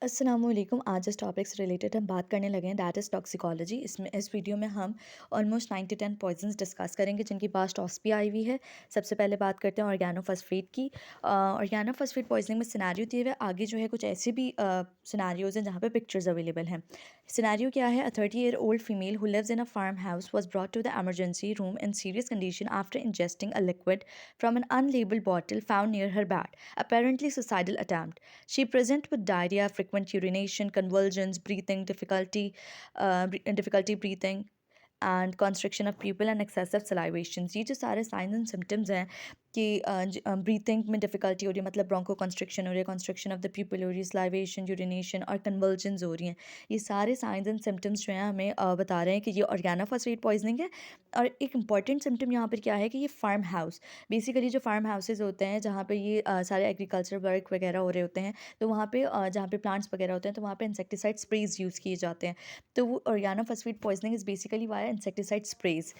अस्सलामुअलैकुम। आज जिस टॉपिक से रिलेटेड हम बात करने लगे हैं दैट इज़ टॉक्सिकोलॉजी। इस वीडियो में हम ऑलमोस्ट 9 to 10 पॉइजन्स डिस्कस करेंगे जिनकी पास टॉस भी आई हुई है। सबसे पहले बात करते हैं ऑर्गेनोफॉस्फेट की। ऑर्गेनोफॉस्फेट पॉइजनिंग में सिनेरियो दिए हुए आगे जो है कुछ ऐसे भी सिनेरियोज हैं जहाँ पे पिक्चर्स अवेलेबल हैं। सिनेरियो क्या है? A 30-year-old female who lives in a farmhouse was brought to the emergency room in serious condition after ingesting a liquid from an unlabelled bottle found near her bed, apparently suicidal attempt. She present with diarrhea, frequent urination, convulsions, breathing difficulty breathing, and constriction of pupil and excessive salivations. ये जो सारे science and symptoms हैं कि breathing में difficulty हो रही है, मतलब ब्रोंको कंस्ट्रिक्शन हो रही है, कंस्ट्रिक्शन ऑफ द प्यूपिल हो रही है, स्लाइवेशन, यूरिनेशन और कन्वल्जन्स हो रही हैं। ये सारे साइंस एंड सिम्टम्स जो हैं हमें बता रहे हैं कि ये ऑर्गेनोफॉस्फेट पॉइजनिंग है। और एक इंपॉर्टेंट सिम्टम यहाँ पर क्या है कि ये फार्म हाउस, बेसिकली जो फार्म हाउसेज होते हैं जहाँ पे ये सारे एग्रीकल्चर वर्क वगैरह हो रहे होते हैं, तो वहाँ पे जहाँ पे प्लांट्स वगैरह होते हैं तो वहाँ पे इंसेक्टिसाइड स्प्रेज यूज़ किए जाते हैं। तो वो organophosphate poisoning is basically via insecticide sprays.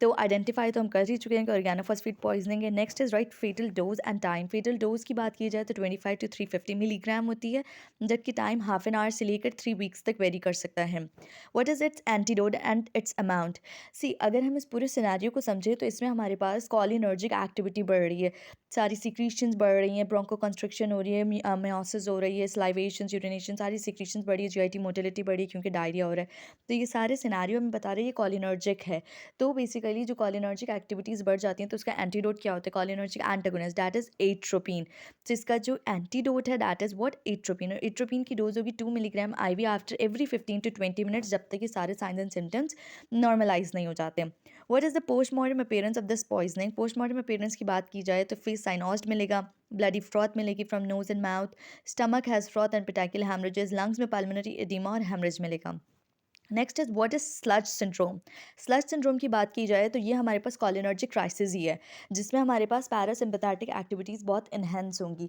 तो आइडेंटिफाई तो हम कर ही चुके हैं कि ऑर्गेनोफॉस्फेट पॉइजनिंग है। Next is right fatal dose and time. Fatal dose की बात की जाए तो 25 to 350 मिलीग्राम होती है, जबकि टाइम हाफ एन आवर से लेकर 3 वीक्स तक वेरी कर सकता है। What is its antidote and its amount? See, अगर हम इस पूरे सिनेरियो को समझें तो इसमें हमारे पास कॉलिनर्जिक एक्टिविटी बढ़ रही है, सारी सीक्रीशंस बढ़ रही हैं, ब्रोंको कंस्ट्रिक्शन हो रही है, मेयोसिस हो रही है, स्लाइवेशन, यूरिनेशन, सारी सीक्रीशंस बढ़ी है, जीआईटी मोटिलिटी बढ़ी है क्योंकि डायरिया हो रहा है। तो ये सारे सिनेरियो में बता रहे हैं ये कॉलिनर्जिक है। तो बेसिकली जो कॉलिनर्जिक एक्टिविटीज़ बढ़ जाती हैं तो उसका एंटीडोट क्या होता है? Cholinergic antagonist, that is atropine. तो इसका जो एंटीडोट है दैट इज़ व्हाट? एट्रोपिन। और एट्रोपिन की डोज होगी 2 milligram IV after every 15 to 20 minutes, जब तक ये सारे साइंस एंड सिम्टम्स नॉर्मलाइज नहीं हो जाते। What is the postmortem appearance of this poisoning? Postmortem appearance की बात की जाए तो फेस साइनोस्ड मिलेगा, ब्लडी फ्रॉथ मिलेगी from nose and mouth, stomach has froth and petechial haemorrhages, lungs में पल्मोनरी एडिमा और हेमरेज मिलेगा। Next is what is sludge syndrome? Sludge syndrome की बात की जाए तो ये हमारे पास कॉलिनर्जिक क्राइसिस ही है, जिसमें हमारे पास पैरासिम्पैथेटिक एक्टिविटीज़ बहुत इन्हेंस होंगी।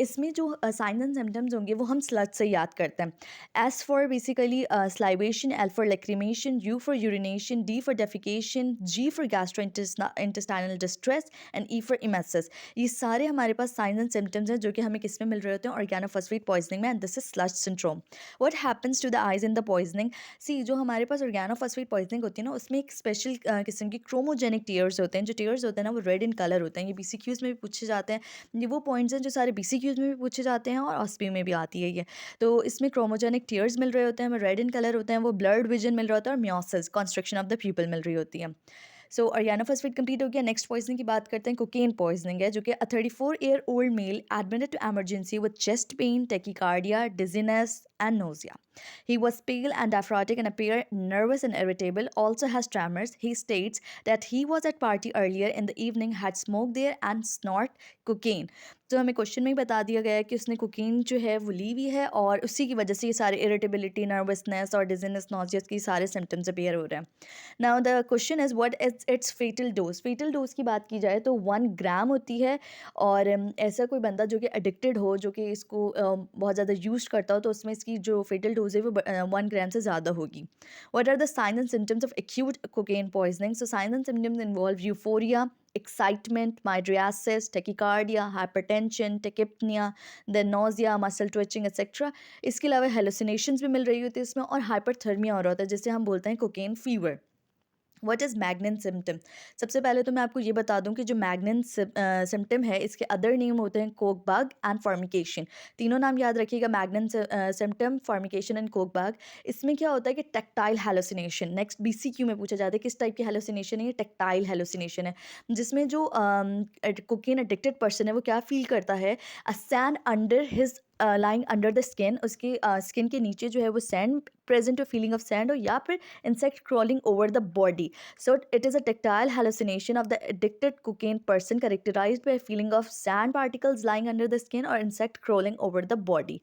इसमें जो साइंस एंड सिम्टम्स होंगे वो हम स्लज से याद करते हैं। S for basically salivation, L for lacrimation, U for urination, D for defecation, G for gastrointestinal distress and E for emesis. ये सारे हमारे पास साइंस एंड सिम्टम्स हैं जो कि हमें किस में मिल रहे होते हैं? ऑर्गेनोफॉस्फेट पॉइजनिंग में, and this is sludge syndrome. What happens to the eyes in the poisoning? See, जो हमारे पास ऑर्गेनोफॉस्फेट पॉइजनिंग होती है ना, उसमें एक स्पेशल किस्म के क्रोमोजेनिक टीयर्स होते हैं। जो टीयर्स होते हैं ना वो रेड इन कलर होते हैं। ये बीसीक्यूज में भी पूछे जाते हैं। ये वो पॉइंट्स हैं जो सारे बीसीक्यूज में भी पूछे जाते हैं और ऑस्पी में भी आती है ये। तो इसमें क्रोमोजेनिक टीयर्स मिल रहे होते हैं, वो रेड इन कलर होते हैं, वो ब्लर्ड विजन मिल रहा होता है और miosis, construction of the pupil मिल रही होती है। सो ऑर्गेनोफॉस्फेट कंप्लीट हो गया। नेक्स्ट पॉइजनिंग की बात करते हैं। कोकेन पॉइजनिंग है जो कि 34-year-old male admitted to emergency with chest pain, tachycardia, dizziness and nausea. He was pale and aphrotic and appeared nervous and irritable, also has tremors. He states that he was at party earlier in the evening, had smoked there and snort cocaine. तो हमें question में ही बता दिया गया है कि उसने cocaine जो है वो ली हुई है और उसी की वजह से ये सारे इरिटेबिलिटी, नर्वसनेस और डिजीनेस, नॉजियस की सारे सिम्टम्स अपीयर हो रहे हैं। Now the question is what is its fatal dose? Fatal dose की बात की जाए तो 1 ग्राम होती है। और ऐसा कोई बंदा जो कि एडिक्टेड हो, जो कि इसको बहुत ज़्यादा यूज करता हो, तो उसमें इसकी जो फेटल डोज है वो 1 ग्राम से ज़्यादा होगी। What are the signs and symptoms of acute cocaine poisoning? So signs and symptoms involve euphoria, excitement, mydriasis, tachycardia, hypertension, tachypnea, then nausea, muscle twitching, etc. इसके अलावा हेलुसिनेशंस भी मिल रही होती है इसमें और हाइपरथर्मिया हो रहा होता है, जिसे हम बोलते हैं cocaine fever. What is Magnan symptom? सबसे पहले तो मैं आपको ये बता दूं कि जो मैग्नेन सिम्टम है इसके अदर नेम होते हैं कोक बग एंड फॉर्मिकेशन। तीनों नाम याद रखिएगा, मैग्नेन सिम्टम, फॉर्मिकेशन एंड कोक बग। इसमें क्या होता है कि टेक्टाइल हेलुसिनेशन, नेक्स्ट बीसीक्यू में पूछा जाता है किस टाइप की हेलुसिनेशन है? ये टेक्टाइल हेलुसिनेशन है, जिसमें जो कोकेन एडिक्टेड पर्सन है वो क्या फील करता है? अ sand under his lying under the skin, उसकी स्किन के नीचे जो है वो सैंड प्रेजेंट हो, फीलिंग ऑफ सैंड हो, या फिर insect crawling over the body. So it is a tactile hallucination of the addicted cocaine person characterized by a feeling of sand particles lying under the skin or insect crawling over the body.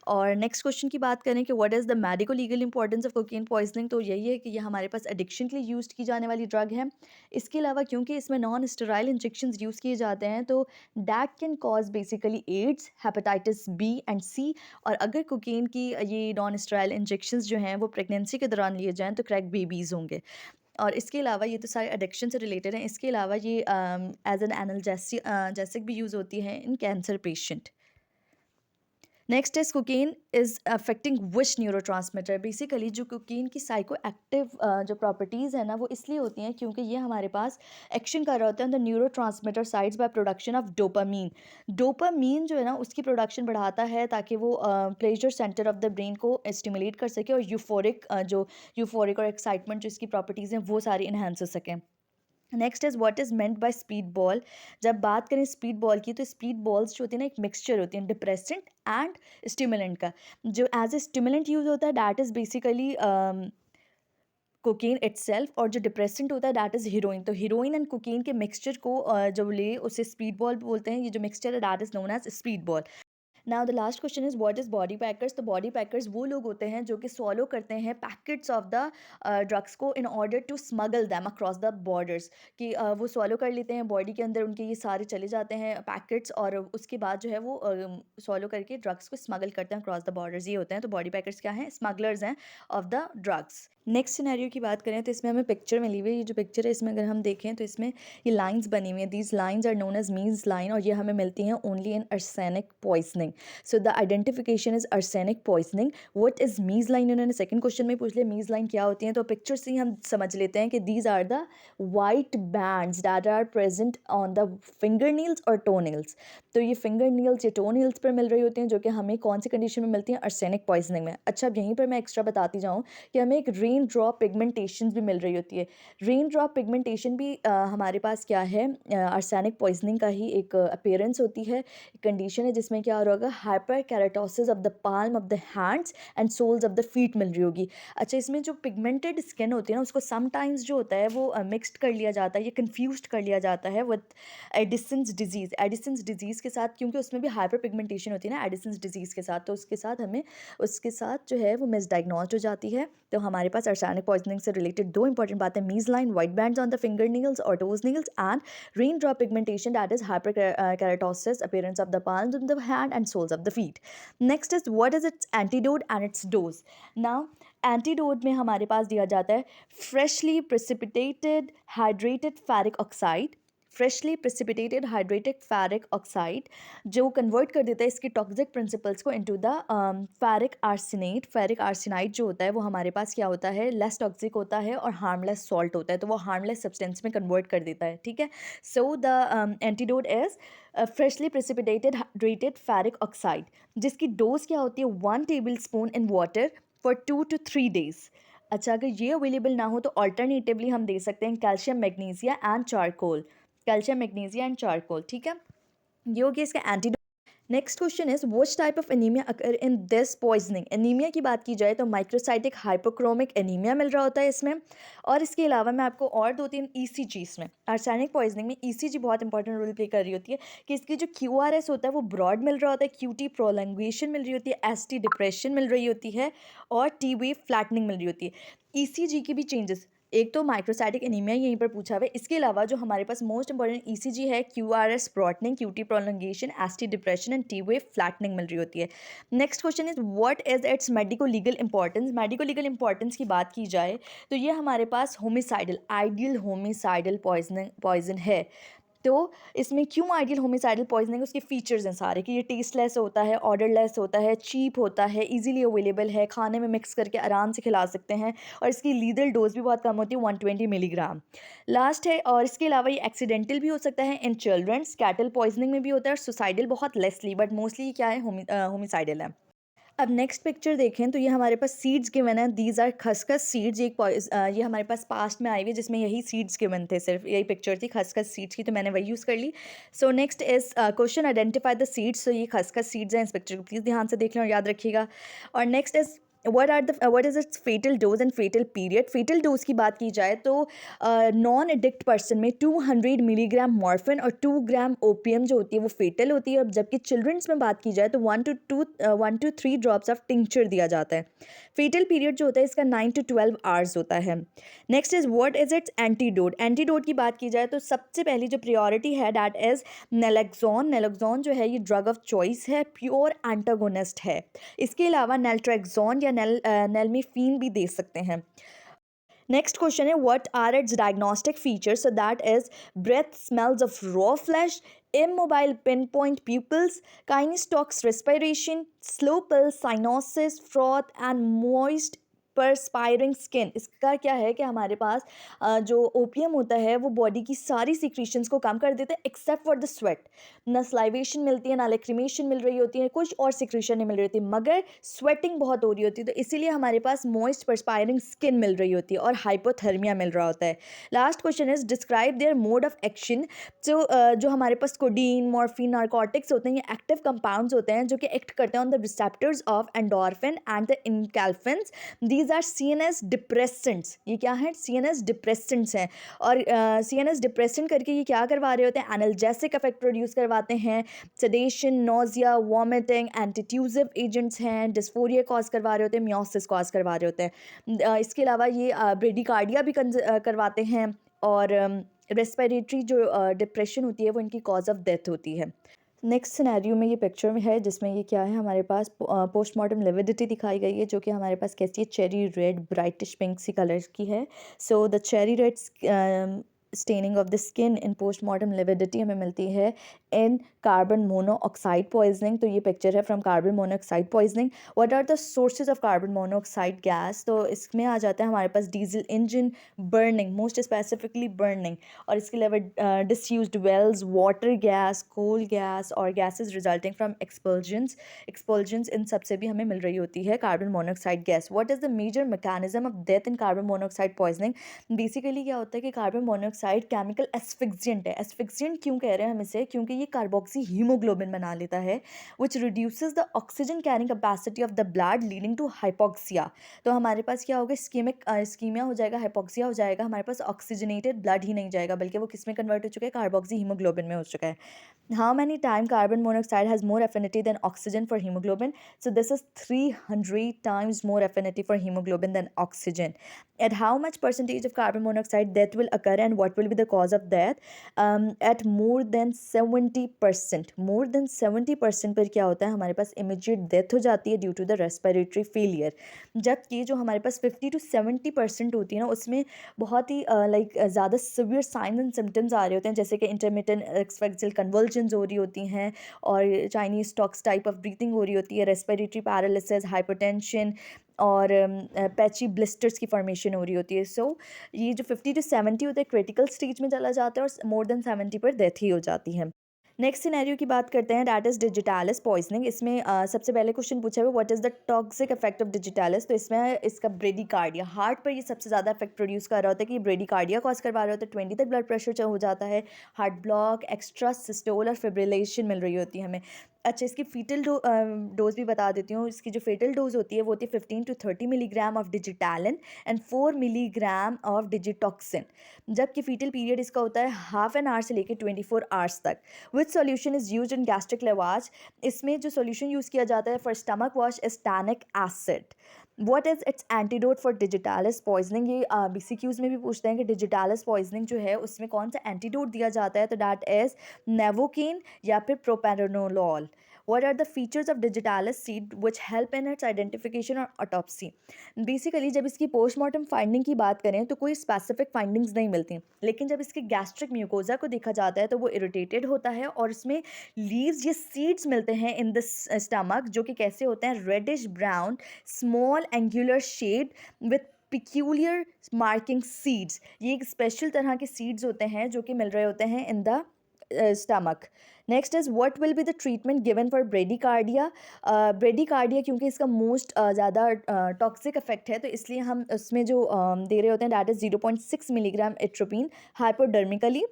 और next question की बात करें कि what is the medico legal importance of cocaine poisoning, तो यही है कि ये हमारे पास एडिक्शन के लिए यूज़ की जाने वाली ड्रग है। इसके अलावा क्योंकि इसमें नॉन स्टेराइल इंजेक्शंस यूज़ किए जाते हैं तो that can cause basically AIDS, hepatitis B and C. और अगर कोकेन की ये नॉन स्टेराइल इंजेक्शंस जो हैं वो प्रेगनेंसी के दौरान लिए जाएँ तो क्रैक बेबीज़ होंगे। और इसके अलावा ये तो सारे एडिक्शन से रिलेटेड हैं। इसके अलावा ये एज एन एनाल्जेसिक भी यूज़ होती है इन cancer patient. Next is cocaine is affecting which neurotransmitter. Basically जो कोकेन की साइको एक्टिव जो प्रॉपर्टीज़ है ना वो इसलिए होती हैं क्योंकि ये हमारे पास एक्शन कर रहा होता है the neuro transmitter sides by production of dopamine. Dopamine जो है ना उसकी प्रोडक्शन बढ़ाता है ताकि वो pleasure centre of the brain को स्टिमुलेट कर सके और यूफोरिक जो यूफोरिक और एक्साइटमेंट जो इसकी प्रॉपर्टीज़ हैं वो सारी इन्हांस हो सकें। Next is what is meant by speed ball. जब बात करें स्पीड बॉल की तो स्पीड बॉल्स जो होती है ना एक मिक्सचर होती है डिप्रेसेंट एंड स्टिमुलेंट का। जो एज ए स्टिमुलेंट यूज़ होता है that is basically cocaine itself, और जो डिप्रेसेंट होता है दैट इज़ हीरोइन। तो हीरोइन एंड कोकेन के मिक्सचर को जब ले उसे स्पीड बॉल बोलते हैं। ये जो मिक्सचर है that is known as speedball. Now the last question is what is body packers. तो बॉडी पैकर्स वो लोग होते हैं जो कि सॉलो करते हैं पैकेट्स ऑफ द ड्रग्स को in order to smuggle them across the borders. कि वो सॉलो कर लेते हैं बॉडी के अंदर, उनके ये सारे चले जाते हैं पैकेट्स, और उसके बाद जो है वो सॉलो करके ड्रग्स को स्मगल करते हैं अक्रॉस द बॉर्डर्स। ये होते हैं। तो बॉडी पैकर्स क्या हैं? स्मगलर्स हैं of the drugs. Next scenario की बात करें तो इसमें हमें पिक्चर मिली हुई है। ये जो पिक्चर है इसमें अगर हम देखें तो इसमें ये लाइंस बनी हुई हैं। These lines are known as Mees line, और ये हमें मिलती हैं only in arsenic poisoning. So the identification is arsenic poisoning. What is Mees line उन्होंने सेकंड क्वेश्चन में पूछ लिया मीज लाइन क्या होती हैं। तो पिक्चर से ही हम समझ लेते हैं कि these are the white bands that are present on the finger Niels और टो नील्स। तो ये फिंगर नील्स या टो नील्स पर मिल रही होती हैं जो कि हमें कौन सी कंडीशन में मिलती हैं? आर्सेनिक पॉइजनिंग में। अच्छा, अब यहीं पर मैं एक्स्ट्रा बताती जाऊँ कि हमें एक रेन ड्रॉप पिगमेंटेशन भी मिल रही होती है। रेन ड्रॉप पिगमेंटेशन भी हमारे पास क्या है? आर्सेनिक पॉइजनिंग का ही एक अपीयरेंस होती है, कंडीशन है जिसमें क्या हो रहा होगा? Hyperkeratosis of the palm of the hands and soles of the feet मिल रही होगी। अच्छा, इसमें जो पिगमेंटेड स्किन होती है ना उसको समटाइम्स जो होता है वो मिक्सड कर लिया जाता है या कन्फ्यूज कर लिया जाता है with Edison's disease. Edison's disease के साथ, क्योंकि उसमें भी हाइपर पिगमेंटेशन होती है ना एडिसन्स डिजीज़ के साथ, तो उसके साथ हमें उसके साथ जो है वो मिसडायग्नोज हो जाती है। तो हमारे पास आर्सेनिक पॉइजनिंग से रिलेटेड दो इंपॉर्टेंट बातें Mees line, white bands on the finger Niels और toes nails, and rain drop pigmentation that is hyper keratosis appearance of the palms of the hand and soles of the feet. Next is what is its antidote and its dose. Now antidote में हमारे पास दिया जाता है freshly precipitated hydrated ferric oxide. Freshly precipitated hydrated ferric oxide जो convert कर देता है इसकी टॉक्सिक प्रिंसिपल्स को into the ferric arsenate. Ferric arsenide जो होता है वो हमारे पास क्या होता है? लेस टॉक्सिक होता है और हार्मलेस सॉल्ट होता है, तो वो हार्मलेस सब्सटेंस में कन्वर्ट कर देता है। ठीक है। So the antidote is freshly precipitated hydrated ferric oxide, जिसकी डोज क्या होती है? 1 table spoon in water for 2 to 3 days। अच्छा, अगर ये अवेलेबल ना हो तो अल्टरनेटिवली हम दे सकते हैं calcium magnesia and charcoal. Calcium magnesia and charcoal. ठीक है, ये हो गया इसका antidote. Next question is which type of anaemia occur in this poisoning. Anaemia की बात की जाए तो माइक्रोसाइटिक हाइपोक्रोमिक एनीमिया मिल रहा होता है इसमें, और इसके अलावा मैं आपको और 2-3 ईसीजी इसमें आर्सेनिक पॉइजनिंग में ईसीजी बहुत इंपॉर्टेंट रोल प्ले कर रही होती है कि इसकी जो क्यूआरएस होता है वो ब्रॉड मिल रहा होता है, क्यूटी प्रोलंगेशन मिल रही होती है, एसटी डिप्रेशन मिल रही होती है, और टी वेव फ्लैटनिंग मिल रही होती है। ईसीजी की भी चेंजेस, एक तो माइक्रोसाइटिक एनीमिया यहीं पर पूछा हुआ है, इसके अलावा जो हमारे पास मोस्ट इंपॉर्टेंट ईसीजी है QRS broadening, QT prolongation, ST depression and T wave flattening मिल रही होती है। Next question is what is its medico legal importance. Medico legal importance की बात की जाए तो ये हमारे पास होमिसाइडल आइडियल होमिसाइडल पॉइजन है। तो इसमें क्यों आइडियल होमिसाइडल पॉइजनिंग? उसके फीचर्स हैं सारे कि ये टेस्टलेस होता है, ऑर्डरलेस होता है, चीप होता है, इजीली अवेलेबल है, खाने में मिक्स करके आराम से खिला सकते हैं, और इसकी लीदल डोज भी बहुत कम होती है 120 मिलीग्राम लास्ट है। और इसके अलावा ये एक्सीडेंटल भी हो सकता है इन चिल्ड्रंस, कैटल पॉइजनिंग में भी होता है, और सुसाइडल बहुत लेसली, बट मोस्टली क्या है? होमिसाइडल है। अब नेक्स्ट पिक्चर देखें तो ये हमारे पास सीड्स गिवन है। दीज आर खसखस सीड्स। ये हमारे पास पास्ट में आई हुई है जिसमें यही सीड्स गिवन थे, सिर्फ यही पिक्चर थी खसखस सीड्स की, तो मैंने वही यूज़ कर ली। So next is question identify the seeds. तो ये खसखस सीड्स हैं, इस पिक्चर को प्लीज़ ध्यान से देख लें और याद रखिएगा। और next is what is its fatal dose and fatal period। Fatal dose की बात की जाए तो नॉन एडिक्ट पर्सन में 200 मिलीग्राम मॉर्फिन और 2 ग्राम ओपियम जो होती है वो फेटल होती है, और जबकि चिल्ड्रंस में बात की जाए तो 1 to 3 ड्रॉप्स ऑफ टिंक्चर दिया जाता है। फेटल पीरियड जो होता है इसका 9 to 12 आवर्स होता है। Next is what is its antidote. Antidote की बात की जाए तो सबसे पहली जो प्रियोरिटी है दैट इज नेलेक्सोन। नेलेक्सोन जो है ये ड्रग ऑफ चॉइस है, प्योर एंटागोनिस्ट है। इसके अलावा नेल्ट्रेक्सोन या नेलमीफीन भी दे सकते हैं। नेक्स्ट क्वेश्चन है what are its diagnostic features. So that is breath smells of raw flesh, immobile pinpoint pupils, kinesistox respiration, slow pulse cyanosis, froth and moist perspiring skin। इसका क्या है कि हमारे पास जो ओपियम होता है वो बॉडी की सारी सिक्रीशंस को कम कर देता है एक्सेप्ट फॉर द स्वेट। ना स्लाइवेशन मिलती है, ना लेक्रिमेशन मिल रही होती है, कुछ और सिक्रीशन नहीं मिल रही होती, मगर स्वेटिंग बहुत हो रही होती है, तो इसीलिए हमारे पास मॉइस्ट परस्पायरिंग स्किन मिल रही होती है और हाइपोथर्मिया मिल रहा होता है। Last question is describe their mode of action. जो हमारे पास कोडीन, मॉर्फिन, नारकोटिक्स होते हैं, ये एक्टिव कंपाउंड्स होते हैं जो कि एक्ट करते हैं on the receptors of endorphin and the enkephalins. These are CNS depressants. ये क्या है? सीएनएस डिप्रेसेंट्स हैं। और सीएनएस डिप्रेसेंट करके ये क्या करवा रहे होते हैं? एनाल्जेसिक इफेक्ट प्रोड्यूस करवाते हैं, sedation, nausea, vomiting, antitussive agents हैं, डिस्फोरिया कॉज करवा रहे होते हैं, मियोसिस कॉज करवा रहे होते हैं। इसके अलावा ये ब्रेडिकार्डिया भी करवाते हैं, और रेस्पिरेटरी जो डिप्रेशन होती है वो इनकी कॉज ऑफ डेथ होती है। नेक्स्ट सिनेरियो में ये पिक्चर में है, जिसमें ये क्या है, हमारे पास पोस्टमार्टम लिविडिटी दिखाई गई है, जो कि हमारे पास कैसी है? चेरी रेड ब्राइटिश पिंक सी कलर की है। So the cherry red staining of the skin in postmortem lividity हमें मिलती है इन कार्बन मोनोऑक्साइड पॉइजनिंग। तो ये पिक्चर है from carbon monoxide poisoning. What are the sources of carbon monoxide gas? तो इसमें आ जाता है हमारे पास diesel engine burning, most specifically burning, और इसके अलावा disused wells, water gas, coal gas और गैसेज रिजल्टिंग फ्रॉम एक्सपल्जेंट्स, इन सब से भी हमें मिल रही होती है carbon monoxide gas. What is the major mechanism of death in carbon monoxide poisoning? Basically क्या होता है कि कार्बन मोनोऑक्साइड केमिकल एस्फिक्सिएंट है। एस्फिक्सिएंट क्यों कह रहे हैं हम इसे? क्योंकि ये कार्बोक्सी हीमोग्लोबिन बना लेता है, which reduces the oxygen carrying capacity of the blood leading to hypoxia. तो हमारे पास क्या होगा? स्कीमिया हो जाएगा, हाइपोक्सिया हो जाएगा, हमारे पास ऑक्सीजनेटेड ब्लड ही नहीं जाएगा, बल्कि वो किस में कन्वर्ट हो चुका है? कार्बोक्सी हीमोग्लोबिन में हो चुका है। How many times carbon monoxide has more affinity than oxygen for hemoglobin? So this is 300 times more affinity for hemoglobin than oxygen. At how much percentage of carbon monoxide death will occur, and what will be the cause of death? At more than 70%. More than 70% पर क्या होता है? हमारे पास immediate death हो जाती है due to the respiratory failure. जबकि जो हमारे पास 50 to 70% होती है ना, उसमें बहुत ही ज़्यादा सिवियर साइन एंड सिम्टम्स आ रहे होते हैं, जैसे कि इंटरमिटेंट एक्सफेक्सियल कन्वल्जन्स हो रही होती हैं, और Chinese talks type of breathing हो रही होती है, रेस्पिरेटरी पैरालिसिस, हाइपरटेंशन और पैची ब्लिस्टर्स की फॉर्मेशन हो रही होती है। सो ये जो 50 to 70 होता है क्रिटिकल स्टेज में चला जाता है, और मोर देन 70 पर डेथ ही हो जाती है। नेक्स्ट सिनेरियो की बात करते हैं, डैट इज डिजिटालिस पॉइजनिंग। इसमें सबसे पहले क्वेश्चन पूछा है what is the toxic effect of digitalis. तो इसमें इसका ब्रेडिकार्डिया, हार्ट पर ये सबसे ज़्यादा इफेक्ट प्रोड्यूस कर रहा होता है, कि ये ब्रेडिकार्डिया कॉज करवा रहा होता है, 20 तक ब्लड प्रेशर हो जाता है, हार्ट ब्लॉक, एक्स्ट्रा सिस्टोल और फिब्रिलेशन मिल रही होती है हमें। अच्छा, इसकी फीटल डोज भी बता देती हूँ। इसकी जो फेटल डोज होती है वो होती है 15 to 30 milligram of digitalin and 4 milligram of digitoxin. जबकि फीटल पीरियड इसका होता है हाफ एन आवर से लेकर 24 आवर्स तक। Which solution is used in gastric lavage? इसमें जो सॉल्यूशन यूज़ किया जाता है for stomach wash is tannic acid. What is its antidote for digitalis poisoning? ये BCQs में भी पूछते हैं कि डिजिटालिस पॉइजनिंग जो है उसमें कौन सा एंटीडोट दिया जाता है, तो दैट इज नेवोकेन या फिर प्रोपेरानोलॉल। What are the features of digitalis seed which help in its identification or autopsy? Basically जब इसकी पोस्टमार्टम फाइंडिंग की बात करें तो कोई स्पेसिफिक फाइंडिंग्स नहीं मिलती, लेकिन जब इसके गैस्ट्रिक म्यूकोजा को देखा जाता है तो वो इरिटेटेड होता है, और इसमें लीव्स या सीड्स मिलते हैं इन द स्टमक, जो कि कैसे होते हैं? Reddish brown, small angular shaped with peculiar marking seeds. ये एक स्पेशल तरह के सीड्स होते हैं जो कि मिल रहे होते हैं in the stomach. Next is what will be the treatment given for bradycardia? Bradycardia क्योंकि इसका मोस्ट ज़्यादा टॉक्सिक इफेक्ट है, तो इसलिए हम उसमें जो दे रहे होते हैं दैट इज 0.6 मिलीग्राम एट्रोपिन हाइपोडर्मिकली,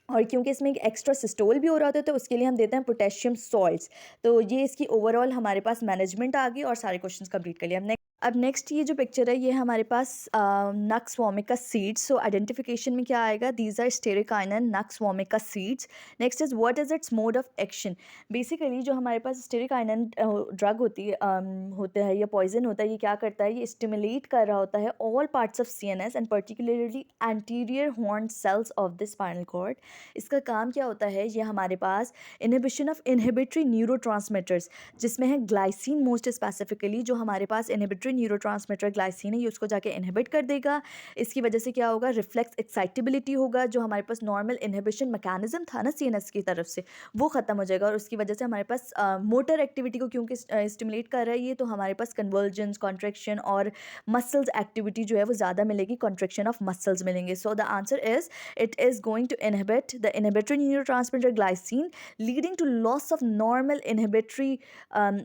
और क्योंकि इसमें एक एक्स्ट्रा सिस्टोल भी हो रहा होता है तो उसके लिए हम देते हैं पोटेशियम सॉल्ट्स। तो ये इसकी ओवरऑल हमारे पास मैनेजमेंट आ गई, और सारे क्वेश्चंस कंप्लीट कर लिया। अब नेक्स्ट ये जो पिक्चर है ये हमारे पास nux vomica seeds. So identification में क्या आएगा? These are strychnine nux vomica seeds. Next is what is its mode of action? Basically जो हमारे पास स्टेरिकाइनन ड्रग होती है होता है या पॉइजन होता है, ये क्या करता है? ये स्टिमुलेट कर रहा होता है all parts of CNS and particularly anterior horn cells of the spinal cord. इसका काम क्या होता है? ये हमारे पास इनहिबिशन ऑफ इनहिबिटरी न्यूरोट्रांसमीटर्स, जिसमें है ग्लाइसिन मोस्ट स्पेसिफिकली, जो हमारे पास इनहिबिटरी इनहिबिटरी न्यूरोट्रांसमीटर ग्लाइसिन है, ये उसको जाके इनहिबिट कर देगा। इसकी वजह से क्या होगा, रिफ्लेक्स एक्साइटेबिलिटी होगा, जो हमारे पास नॉर्मल इनहिबिशन मैकेनिज्म था ना सीएनएस की तरफ से, वो ख़त्म हो जाएगा और उसकी वजह से हमारे पास मोटर एक्टिविटी को क्योंकि स्टिमुलेट कर रहा है ये, तो हमारे पास कन्वर्जेंस, कॉन्ट्रैक्शन और मसल्स एक्टिविटी जो है वो ज़्यादा मिलेगी, कॉन्ट्रैक्शन ऑफ मसल्स मिलेंगे। So the answer is it is going to inhibit the inhibitory neurotransmitter glycine, leading to loss of normal inhibitory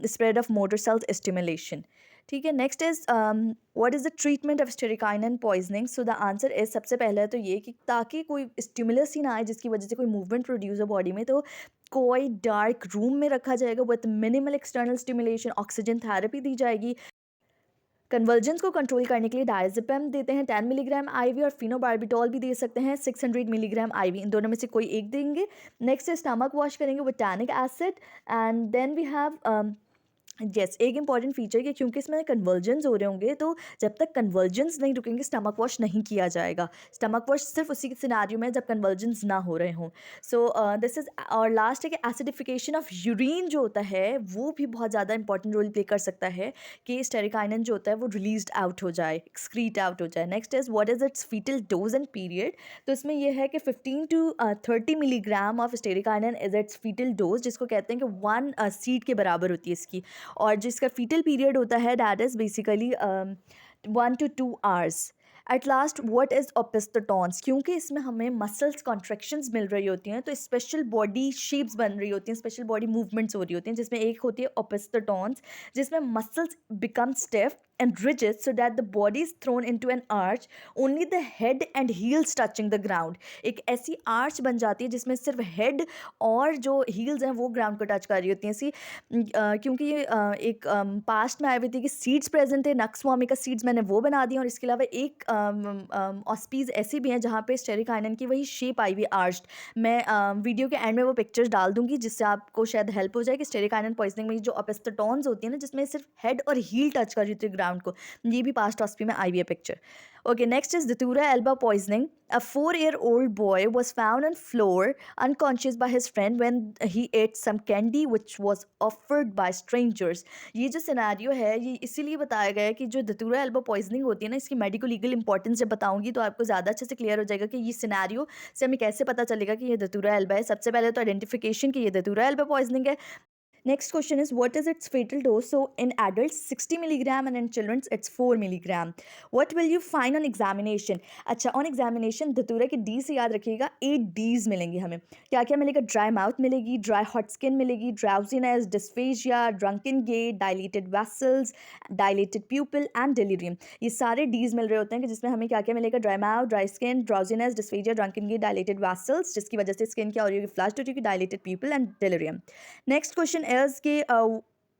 spread of motor cells stimulation. ठीक है, next is what is the treatment of strychnine poisoning. So the answer is, सबसे पहले तो ये कि ताकि कोई stimulus ही ना आए जिसकी वजह से कोई मूवमेंट प्रोड्यूस हो बॉडी में, तो कोई डार्क रूम में रखा जाएगा with minimal external stimulation, oxygen therapy दी जाएगी। कन्वर्जेंस को कंट्रोल करने के लिए डायजेपम देते हैं 10 मिलीग्राम आईवी, और फिनोबार्बिटॉल भी दे सकते हैं 600 मिलीग्राम आईवी, इन दोनों में से कोई एक देंगे। नेक्स्ट स्टमक वॉश करेंगे with tannic acid, and then we have yes, एक इंपॉर्टेंट फीचर कि क्योंकि इसमें कन्वर्जेंस हो रहे होंगे, तो जब तक कन्वर्जेंस नहीं रुकेंगे स्टमक वॉश नहीं किया जाएगा। स्टमक वॉश सिर्फ उसी के सिनारियो में जब कन्वर्जेंस ना हो रहे हों। सो दिस इज़, और लास्ट है कि एसिडिफिकेशन ऑफ यूरिन जो होता है वो भी बहुत ज़्यादा इंपॉर्टेंट रोल प्ले कर सकता है कि स्टेरिकाइनन जो होता है वो रिलीज्ड आउट हो जाए, एक्सक्रीट आउट हो जाए। Next is what is its fatal dose and period. तो इसमें यह है कि 15 to 30 milligram of strychnine is its fatal dose, जिसको कहते हैं कि 1 सीड के बराबर होती है इसकी, और जिसका फीटल पीरियड होता है that is basically 1 to 2 hours. At last what is opisthotonos, क्योंकि इसमें हमें मसल्स कॉन्ट्रैक्शंस मिल रही होती हैं, तो स्पेशल बॉडी शेप्स बन रही होती हैं, स्पेशल बॉडी मूवमेंट्स हो रही होती हैं, जिसमें एक होती है ओपिस्टोटॉन्स, जिसमें muscles become stiff and rigid so that the body is thrown into an arch, only the head and heels touching the ground। एक ऐसी आर्च बन जाती है जिसमें सिर्फ हेड और जो हील्स हैं वो ग्राउंड को टच कर रही होती हैं। क्योंकि ये एक पास्ट में आई हुई थी कि सीड्स प्रेजेंट थे, नक्स वामिका सीड्स मैंने वो बना दी, और इसके अलावा एक ऑस्पीज ऐसी भी हैं जहाँ पे स्टेरिकाइनन की वही शेप आई हुई आर्च्ड। मैं वीडियो के एंड में वो पिक्चर्स डाल दूंगी जिससे आपको शायद हेल्प हो जाए कि स्टेरिकाइनन पॉइजनिंग में जो ओपिस्टोटॉन्स होती है ना, जिसमें सिर्फ हेड और हील टच कर रही होती है ग्राउंड को, ये भी पास्ट ऑस्पी में आई हुई है picture. Okay, next is Datura alba poisoning. A 4-year-old boy was found on floor unconscious by his friend when he ate some candy which was offered by strangers। ये जो सिनेरियो है ये इसीलिए बताया गया है कि जो Datura alba poisoning होती है ना, इसकी मेडिको लीगल इंपॉर्टेंस जब बताऊंगी तो आपको ज़्यादा अच्छे से क्लियर हो जाएगा कि ये सिनेरियो से हमें कैसे पता चलेगा कि ये Datura alba है। सबसे पहले तो आइडेंटिफिकेशन कि ये Datura alba poisoning है। Next question is what is its fatal dose? So in adults 60 milligram and in children it's 4 milligram. What will you find on examination? अच्छा, on examination धतूरा की D से याद रखिएगा 8 Ds मिलेंगी हमें। क्या क्या मिलेगा? ड्राई माउथ मिलेगी, ड्राई हॉट स्किन मिलेगी, drowsiness, dysphagia, drunken gait, dilated vessels, dilated pupil and delirium. ये सारे Ds मिल रहे होते हैं कि जिसमें हमें क्या क्या मिलेगा? Dry mouth, dry skin, drowsiness, dysphagia, drunken gait, dilated vessels, जिसकी वजह से स्किन क्या हो रही होगी? फ्लश्ड हो रही होगी, dilated pupil and delirium. Next question is कि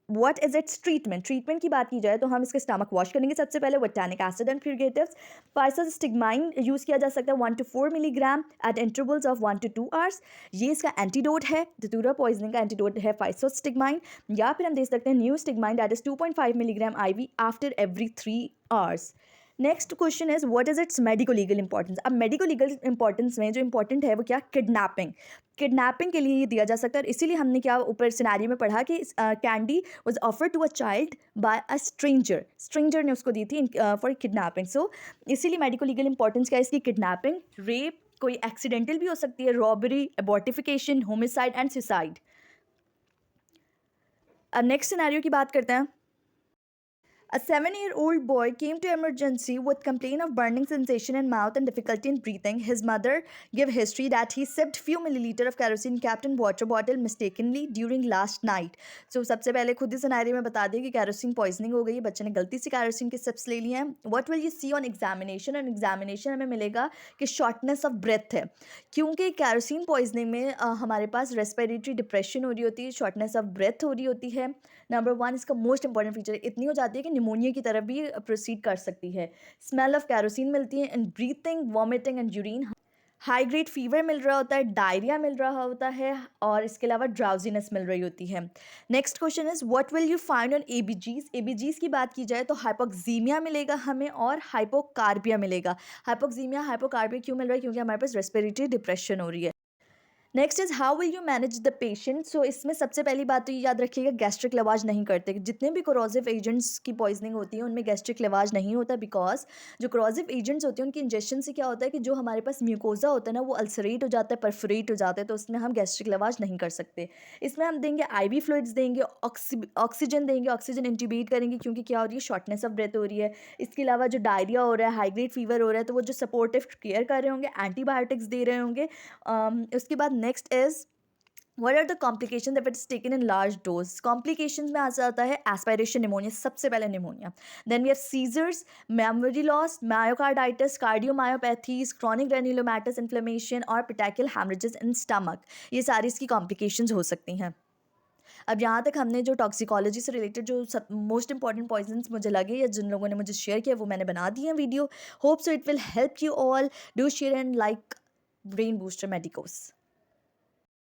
what is its treatment. Treatment की बात की जाए तो हम इसके स्टमक वॉश करेंगे सबसे पहले विटानिक एसिड एंड प्यूरिगेटिव्स। पाइसोस्टिग्माइन यूज़ किया जा सकता है 1 to 4 milligram eight intervals of 1 to 2 hours. ये इसका एंटीडोट है, धतूरा पॉइजनिंग का एंटीडोट है पाइसोस्टिग्माइन। या फिर हम दे सकते हैं neostigmine that is 2.5 milligram IV after every 3 hours. Next question is what is its medico legal importance. अब मेडिको लीगल इंपॉर्टेंस में जो इंपॉर्टेंट है वो क्या? किडनैपिंग। किडनैपिंग के लिए ये दिया जा सकता है, और इसीलिए हमने क्या ऊपर सिनेरियो में पढ़ा कि candy was offered to a child by a stranger ने उसको दी थी फॉर किडनैपिंग। सो इसीलिए मेडिको लीगल इंपॉर्टेंस क्या है इसकी? किडनैपिंग, रेप, कोई एक्सीडेंटल भी हो सकती है, रॉबरी, अबॉर्टिफिकेशन, होमिसाइड एंड सुसाइड। अब नेक्स्ट सिनेरियो की बात करते हैं। A 7-year-old boy came to emergency with complaint of burning sensation in mouth and difficulty in breathing. His mother gave history that he sipped few milliliter of kerosene capped in water bottle mistakenly during last night. So सबसे पहले खुद ही scenario में बता दिया कि kerosene poisoning हो गई है, बच्चे ने गलती से कैरोसिन के सिप्स ले लिए हैं। What will you see on examination? और एग्जामिनेशन हमें मिलेगा कि शॉर्टनेस ऑफ ब्रेथ है, क्योंकि कैरोसिन पॉइजनिंग में हमारे पास रेस्पिरेटरी डिप्रेशन हो रही होती है, शॉर्टनेस ऑफ ब्रेथ हो रही होती है। नंबर 1 इसका मोस्ट इंपॉर्टेंट फीचर इतनी हो जाती है कि निमोनिया की तरफ भी प्रोसीड कर सकती है। स्मेल ऑफ कैरोसिन मिलती है and breathing, vomiting and urine. High grade fever मिल रहा होता है, डायरिया मिल रहा होता है, और इसके अलावा ड्राउजीनेस मिल रही होती है। Next question is what will you find on ABGs. ABGs की बात की जाए तो हाइपोक्सीमिया मिलेगा हमें और हाइपोकार्बिया मिलेगा। हाइपोक्सीमिया हाइपोकार्बिया क्यों मिल रहा है? क्योंकि हमारे पास रेस्पिरेटरी डिप्रेशन हो रही है। Next is how will you manage the patient. So इसमें सबसे पहली बात तो ये याद रखिएगा, गैस्ट्रिक लवाज नहीं करते। जितने भी कोरोसिव एजेंट्स की पॉइजनिंग होती है उनमें गैस्ट्रिक लवाज नहीं होता, बिकॉज जो कोरोसिव एजेंट्स होते हैं उनके इंजेक्शन से क्या होता है कि जो हमारे पास म्यूकोजा होता है ना वो अल्सरेट हो जाता है, परफोरेट हो जाता है, तो उसमें हम गैस्ट्रिक लवाज नहीं कर सकते। इसमें हम देंगे आईवी फ्लूइड्स देंगे, ऑक्सीजन देंगे, ऑक्सीजन इंट्यूबेट करेंगे, क्योंकि क्या हो रही है, शॉर्टनेस ऑफ ब्रेथ हो रही है। इसके अलावा जो डायरिया हो रहा है, हाई ग्रेड फीवर हो रहा है, तो वो जो सपोर्टिव केयर कर रहे होंगे, एंटीबायोटिक्स दे रहे होंगे। उसके बाद next is what are the complication that is taken in large dose. Complication में आ जाता है एस्पायरेशन निमोनिया, सबसे पहले pneumonia. Then we have seizures, memory loss, myocarditis, cardiomyopathies, chronic granulomatous inflammation और पेटाइकल हैमरेजेस इन स्टमक। ये सारी इसकी कॉम्प्लिकेशंस हो सकती हैं। अब यहाँ तक हमने जो टॉक्सिकोलॉजी से रिलेटेड जो सब मोस्ट इंपॉर्टेंट पॉइजन्स मुझे लगे या जिन लोगों ने मुझे शेयर किया वो मैंने बना दी है video. Hope so it will help you all. Do share and like brain booster medicos.